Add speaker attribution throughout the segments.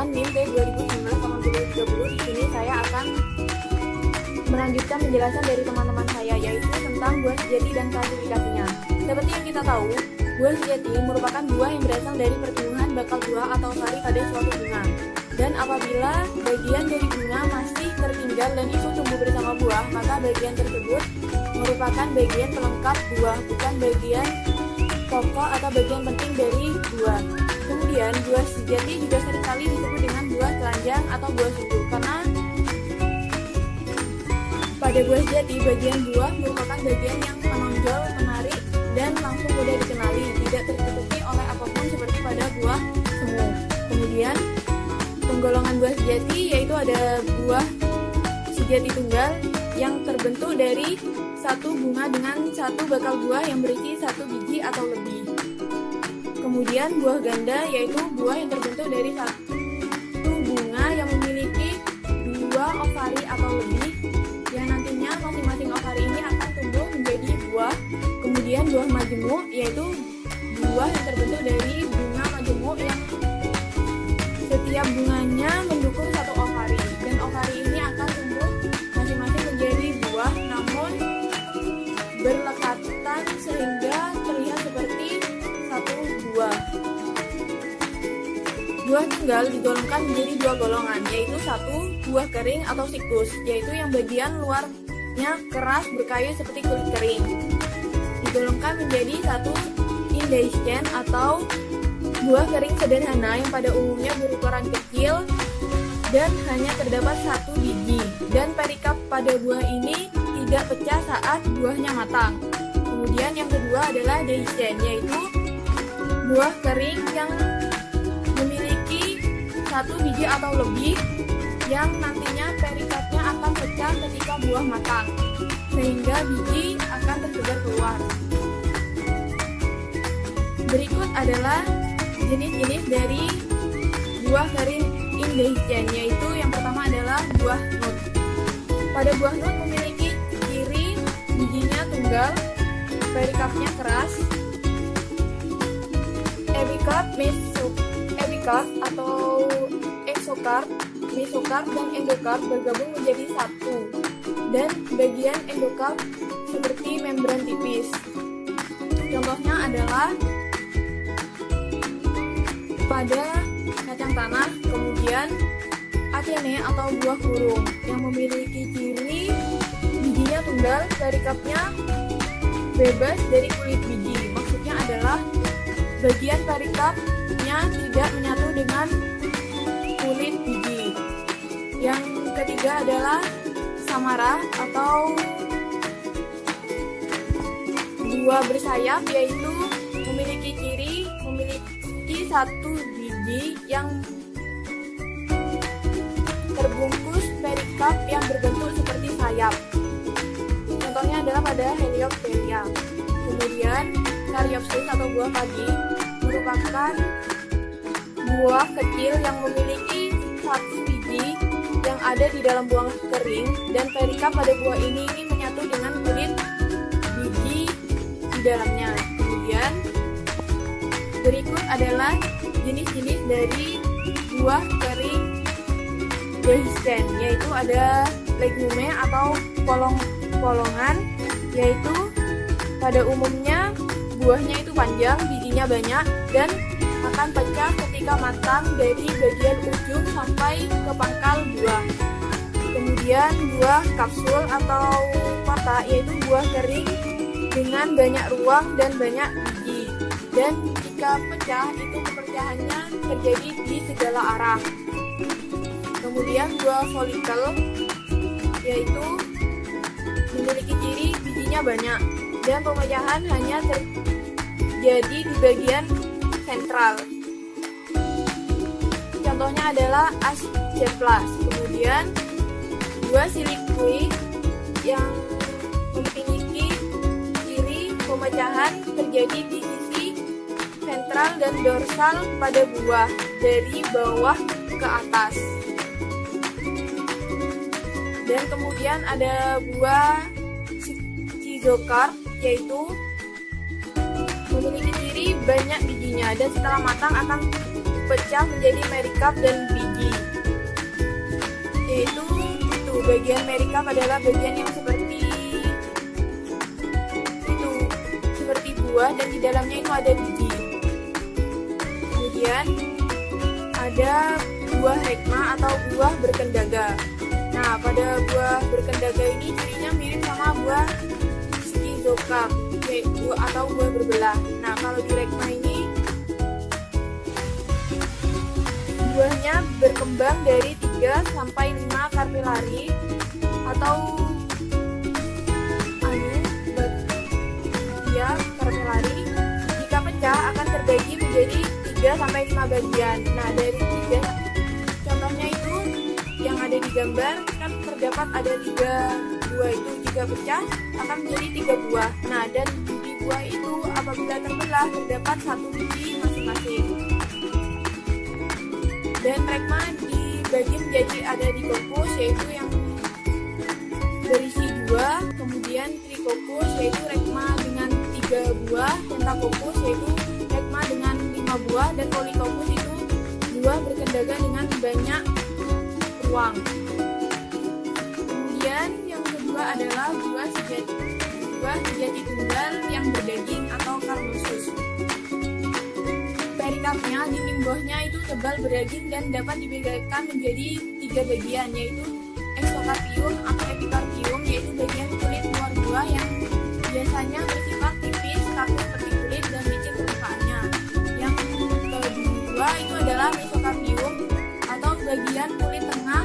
Speaker 1: Pengetahuan NIM T2019-2030. Di sini saya akan melanjutkan penjelasan dari teman-teman saya, yaitu tentang buah sejati dan klasifikasinya. Seperti yang kita tahu, buah sejati merupakan buah yang berasal dari pertumbuhan bakal buah atau sari pada suatu bunga. Dan apabila bagian dari bunga masih tertinggal dan ikut tumbuh bersama buah, maka bagian tersebut merupakan bagian pelengkap buah, bukan bagian pokok atau bagian penting dari buah. Kemudian, buah sejati juga seringkali disebut dengan buah telanjang atau buah susu, karena pada buah sejati, bagian buah merupakan bagian yang menonjol, menarik, dan langsung mudah dikenali, tidak tertutupi oleh apapun seperti pada buah semu. Kemudian, penggolongan buah sejati yaitu ada buah sejati tunggal yang terbentuk dari satu bunga dengan satu bakal buah yang berisi satu biji atau lebih. Kemudian buah ganda yaitu buah yang terbentuk dari satu bunga yang memiliki dua ovari atau lebih, yang nantinya masing-masing ovari ini akan tumbuh menjadi buah. Kemudian buah majemuk yaitu buah yang terbentuk dari bunga majemuk yang setiap bunganya mendukung satu ovari, dan ovari ini akan tumbuh masing-masing menjadi buah, namun berlekatan sehingga terlihat seperti satu buah. Buah tunggal digolongkan menjadi dua golongan, yaitu satu buah kering atau siklus, yaitu yang bagian luarnya keras berkayu seperti kulit kering. Digolongkan menjadi satu indehiscent atau buah kering sederhana yang pada umumnya berukuran kecil dan hanya terdapat satu biji, dan perikap pada buah ini tidak pecah saat buahnya matang. Kemudian yang kedua adalah dehiscent, yaitu buah kering yang memiliki satu biji atau lebih, yang nantinya perikapnya akan pecah ketika buah matang, sehingga biji akan tersebar keluar. Berikut adalah jenis-jenis dari buah kering indehiscent, yaitu yang pertama adalah buah nut. Pada buah nut memiliki ciri bijinya tunggal, perikapnya keras. Epikarp atau exokarp, mesokarp, dan endokarp bergabung menjadi satu, dan bagian endokarp seperti membran tipis. Contohnya adalah pada kacang tanah. Kemudian akene atau buah kurung yang memiliki ciri bijinya tunggal, perikapnya bebas dari kulit biji. Maksudnya adalah bagian perikapnya tidak menyatu dengan kulit biji. Yang ketiga adalah samara atau buah bersayap, yaitu memiliki ciri satu biji yang terbungkus perikap yang berbentuk seperti sayap. Contohnya adalah pada Heliopteria. Kemudian Caryopsis atau buah pagi merupakan buah kecil yang memiliki satu biji yang ada di dalam buah kering, dan perikap pada buah ini menyatu dengan kulit biji di dalamnya. Kemudian berikut adalah jenis-jenis dari buah kering dehiscent, yaitu ada legume atau polongan, yaitu pada umumnya buahnya itu panjang, bijinya banyak, dan akan pecah ketika matang dari bagian ujung sampai ke pangkal buah. Kemudian buah kapsul atau kotak, yaitu buah kering dengan banyak ruang dan banyak biji, dan jika pecah itu pecahannya terjadi di segala arah. Kemudian buah folikel, yaitu memiliki ciri bijinya banyak dan pemecahan hanya terjadi di bagian sentral. Contohnya adalah Asclepias. Kemudian buah silikui yang memiliki ciri pemecahan terjadi di sisi sentral dan dorsal pada buah dari bawah ke atas. Dan kemudian ada buah schizokarp, yaitu memiliki ciri banyak bijinya dan setelah matang akan dipecah menjadi merikarp dan biji. Yaitu bagian merikarp adalah bagian yang seperti buah dan di dalamnya itu ada biji. Kemudian ada buah rekma atau buah berkendaga. Nah, pada buah berkendaga ini cirinya mirip sama buah schizocarp atau buah berbelah. Nah, kalau di rekma ini buahnya berkembang dari 3 sampai 5 karpilari atau karpilari. Jika pecah akan terbagi menjadi 3 sampai 5 bagian. Nah, dari 3 contohnya itu yang ada di gambar kan terdapat ada 3 buah itu, jika pecah akan menjadi 3 buah. Nah, dan biji buah itu apabila terbelah terdapat 1 biji masing-masing. Dan rekma dibagi menjadi ada di kokos yaitu yang berisi 2, kemudian trikokos yaitu rekma dengan 3 buah, pentakokos yaitu rekma dengan 5 buah, dan polikokos itu buah berkendaga dengan banyak ruang. Kemudian yang kedua adalah buah sejati tunggal yang berdaging atau karnosus. Perikarpnya, dinding buahnya itu tebal berdaging dan dapat dibedakan menjadi 3 bagian, yaitu eksokarpium atau epikarpium, yaitu bagian kulit luar buah yang biasanya bersifat tipis, kaku seperti kulit dan licin permukaannya. Yang kedua itu adalah mesokarpium atau bagian kulit tengah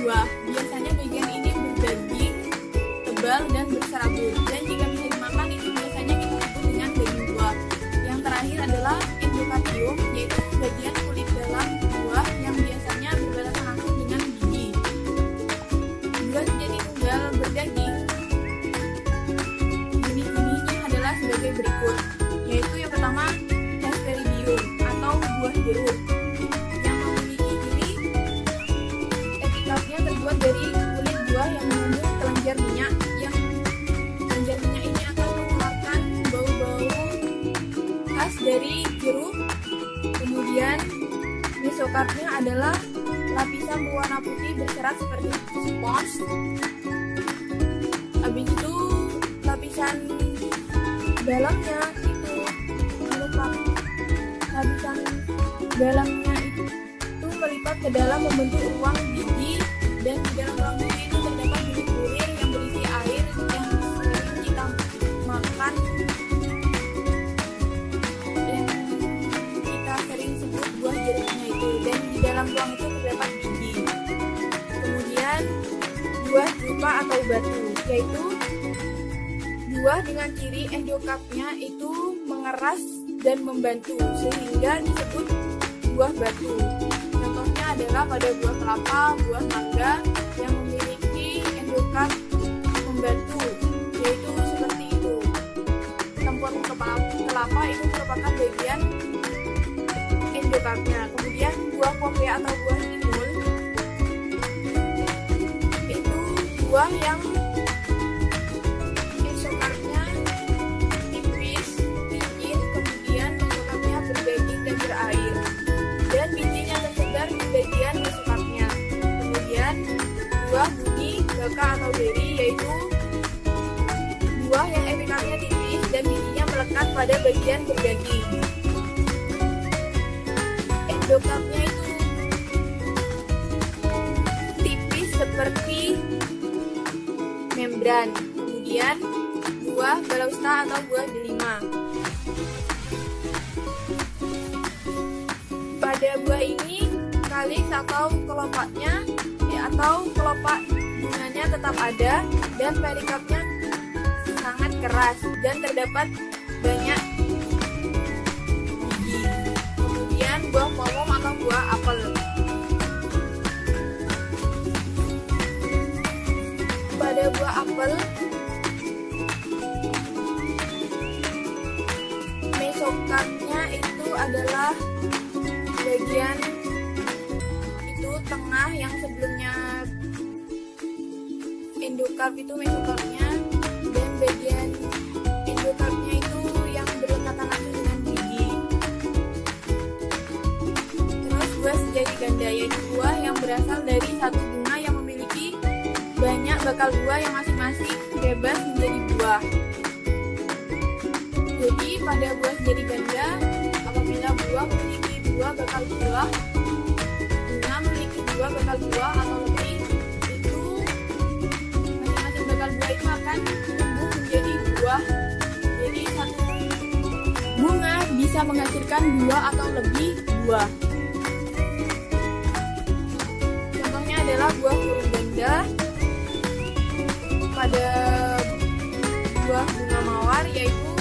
Speaker 1: buah. Biasanya bagian ini berdaging, tebal dan berserabut, dan jika bisa dimakan itu biasanya kita sebut dengan daging buah. Yang terakhir adalah endokarpium, yaitu bagian kulit dalam buah yang biasanya berbatasan langsung dengan biji. Buah sejati tunggal berdaging jenis-jenisnya adalah sebagai berikut, yaitu yang pertama hesperidium atau buah jeruk yang memiliki ciri epikarpnya terbuat dari kulit buah yang mengandung kelenjar minyak, yang kelenjar minyak ini akan mengeluarkan bau-bau khas dari jeruk. Kemudian mesokarpnya adalah lapisan berwarna putih berserat seperti spons. Habis itu lapisan dalamnya itu melipat ke dalam membentuk ruang biji, dan di dalam ruang biji itu terdapat bulir-bulir yang berisi air yang sering kita makan, yang kita sering sebut buah jeruknya itu, dan di dalam ruang itu terdapat biji. Kemudian buah drupa atau batu, yaitu buah dengan ciri endokarpnya itu mengeras dan membantu sehingga disebut buah batu. Contohnya adalah pada buah kelapa, buah mangga yang memiliki endokarp membantu, yaitu seperti itu. Tempur kelapa itu merupakan bagian endokarpnya. Kemudian buah popea atau buah timun itu buah yang eksokarpnya tipis, licin, kemudian mesokarpnya berdaging dan berair, dan bijinya tersebar di bagian mesokarpnya. Kemudian buah buni, baka atau beri, yaitu buah yang epikarpnya tipis dan bijinya melekat pada bagian berdaging. Endokarpnya itu tipis seperti membran. Kemudian buah balausta atau buah delima. Pada buah ini kalis atau kelopaknya atau kelopak bunganya tetap ada, dan perikarpnya sangat keras dan terdapat banyak biji. Kemudian buah momom atau buah apel. Pada buah apel, mesokarpnya itu adalah bagian itu tengah yang sebelumnya endokarp itu mesokarpnya, dan bagian endokarpnya itu yang berdekatan langsung dengan biji. menjadi ganda, yaitu buah yang berasal dari satu bunga yang memiliki banyak bakal buah yang masing-masing bebas menjadi buah. Jadi pada buah menjadi ganda, apabila buah memiliki dua bakal buah, bunga memiliki dua bakal buah atau lebih, itu masing-masing bakal buah itu akan tumbuh menjadi buah. Jadi satu bunga bisa menghasilkan dua atau lebih buah. Contohnya adalah buah kurung ganda pada buah bunga mawar, yaitu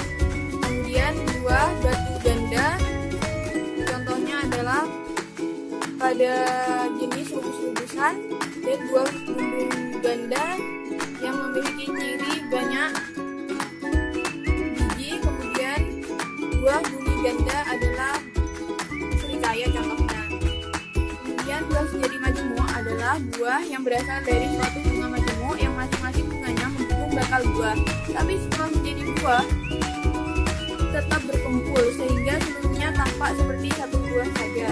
Speaker 1: kemudian buah batu ganda. Contohnya adalah pada jenis rubus-rubusan, dan buah bumbung ganda yang memiliki ciri banyak biji. Kemudian buah buni ganda adalah serikaya contohnya. Kemudian buah menjadi majemuk adalah buah yang berasal dari suatu bunga majemuk yang masing-masing bunganya mengandung bakal buah, tapi setelah menjadi buah tetap berkumpul sehingga seluruhnya tampak seperti satu buah saja.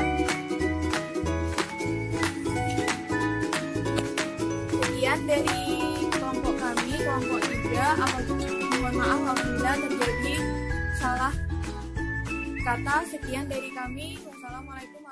Speaker 1: Sekian dari kelompok kami, kelompok 3. Mohon maaf apabila terjadi salah kata. Sekian dari kami. Wassalamualaikum.